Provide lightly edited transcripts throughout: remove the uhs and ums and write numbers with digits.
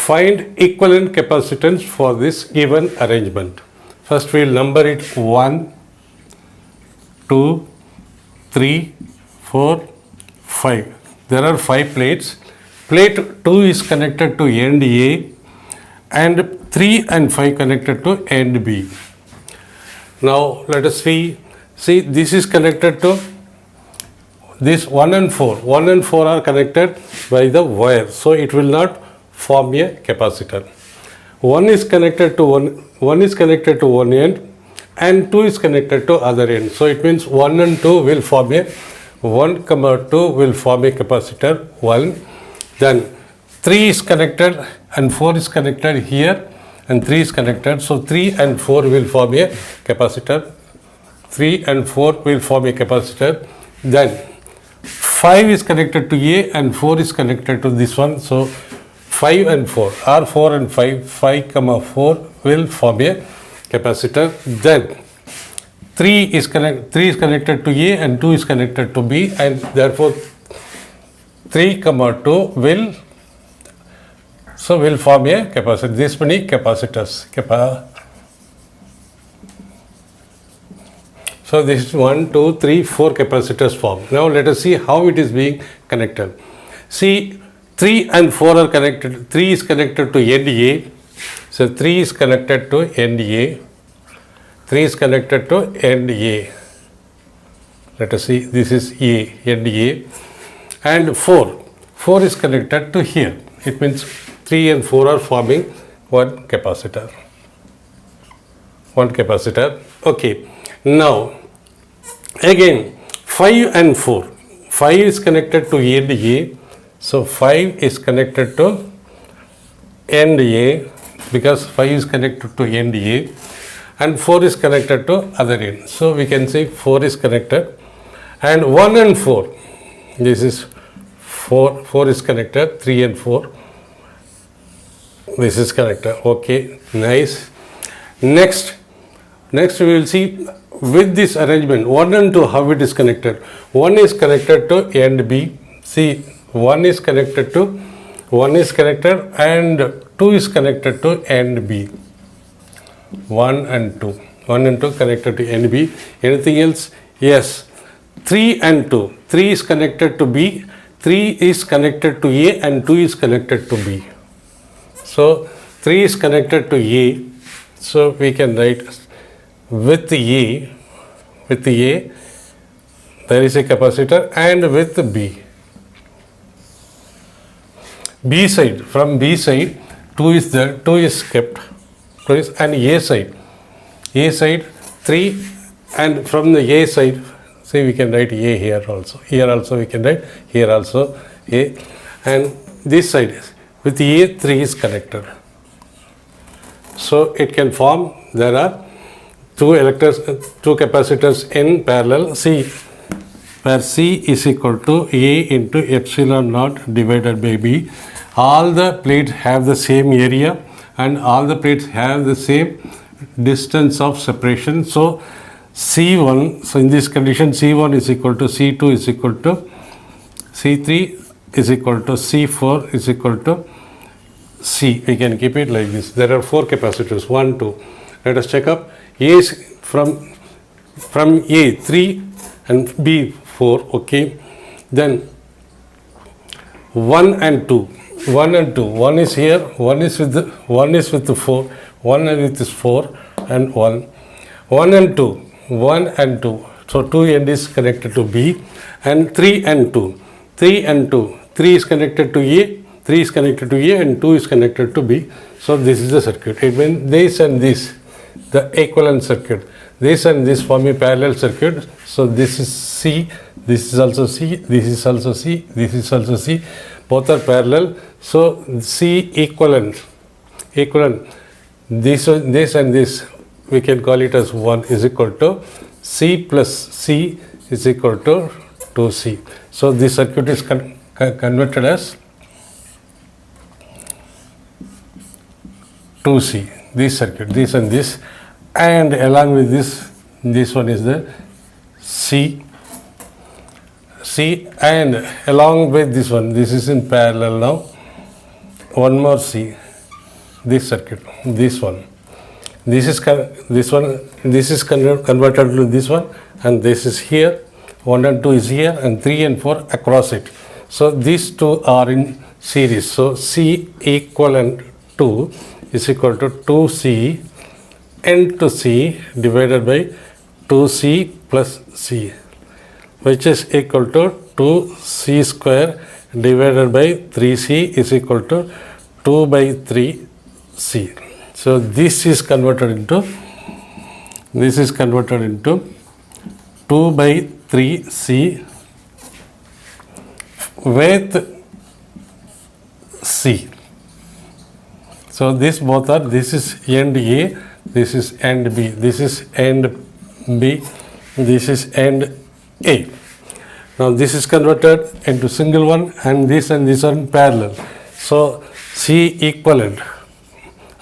find equivalent capacitance for this given arrangement. First we will number it 1, 2, 3, 4, 5. There are 5 plates. Plate 2 is connected to end A and 3 and 5 connected to end B. Now let us see this is connected to this 1 and 4. 1 and 4 are connected by the wire, so it will not form a capacitor. 1 is connected to one end and 2 is connected to other end. So it means 1 and 2 will form a 1, 2 will form a capacitor 1. Then 3 is connected and 4 is connected here and 3 is connected. So 3 and 4 will form a capacitor. 3 and 4 will form a capacitor. Then 5 is connected to A and 4 is connected to this one. So 5 and 4 are 4 and 5. 5, 4 will form a capacitor. Then 3 is connected to A and 2 is connected to B, and therefore 3, 2 will form a capacitor. This many capacitors. So this is 1, 2, 3, 4 capacitors formed. Now let us see how it is being connected. See, 3 and 4 are connected. 3 is connected to end A. So 3 is connected to end A. 3 is connected to end A. Let us see, this is A, end A. And 4 is connected to here. It means 3 and 4 are forming one capacitor. Okay. Now again 5 and 4. 5 is connected to end A. So 5 is connected to end A because 5 is connected to end A, and 4 is connected to other end. So we can say 4 is connected, and 1 and 4. This is 4. 4 is connected. 3 and 4. This is connected. Okay, nice. Next we will see with this arrangement 1 and 2 how it is connected. 1 is connected to end B. See, 1 is connected and 2 is connected to end B. 1 and 2 connected to end B. Anything else? Yes. 3 and 2. 3 is connected to B. 3 is connected to A and 2 is connected to B. So 3 is connected to A. So we can write with A there is a capacitor, and with B. B side, from B side 2 is there, 2 is kept, and A side 3, and from the A side, say we can write A here also. Here also we can write, here also A, and this side is with A 3 is connected. So it can form, there are two capacitors in parallel. See, where C is equal to A into epsilon naught divided by B. All the plates have the same area and all the plates have the same distance of separation. So C1, so in this condition C1 is equal to C2 is equal to C3 is equal to C4 is equal to C. We can keep it like this. There are 4 capacitors, 1, 2. Let us check up. A is from A 3 and B 4. Okay. Then 1 and 2. 1 and 2. 1 is here. 1 is with the 4. 1 is with this 4 and 1. 1 and 2. 1 and 2. So 2 end is connected to B, and 3 and 2. 3 and 2. 3 is connected to A. 3 is connected to A and 2 is connected to B. So this is the circuit. It means this and this, the equivalent circuit. This and this form a parallel circuit. So this is C, this is also C, this is also C, this is also C. Both are parallel. So C equivalent. This and this we can call it as 1 is equal to C plus C is equal to 2C. So this circuit is converted as 2C. This circuit, this and this, and along with this one is the C, and along with this one, this is in parallel now. One more C, this circuit, this one. This is converted to this one, and this is here. 1 and 2 is here, and 3 and 4 across it. So these two are in series. So C equivalent 2 is equal to 2C N to C divided by 2C plus C, which is equal to 2C square divided by 3C is equal to 2 by 3C. So this is converted into 2 by 3C with C. So this both are, this is end A, this is end B, this is end B, this is end A. Now this is converted into single one, and this are in parallel. So C equivalent,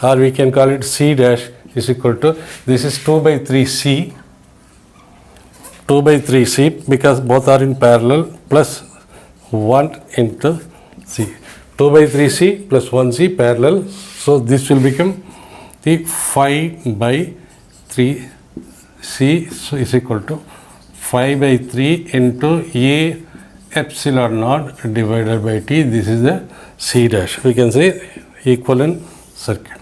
or we can call it C dash, is equal to, this is 2 by 3C, 2 by 3C, because both are in parallel, plus 1 into C. 2 by 3C plus 1C parallel. So this will become the 5 by 3C, so is equal to 5 by 3 into A epsilon naught divided by T. This is the C dash. We can say equivalent circuit.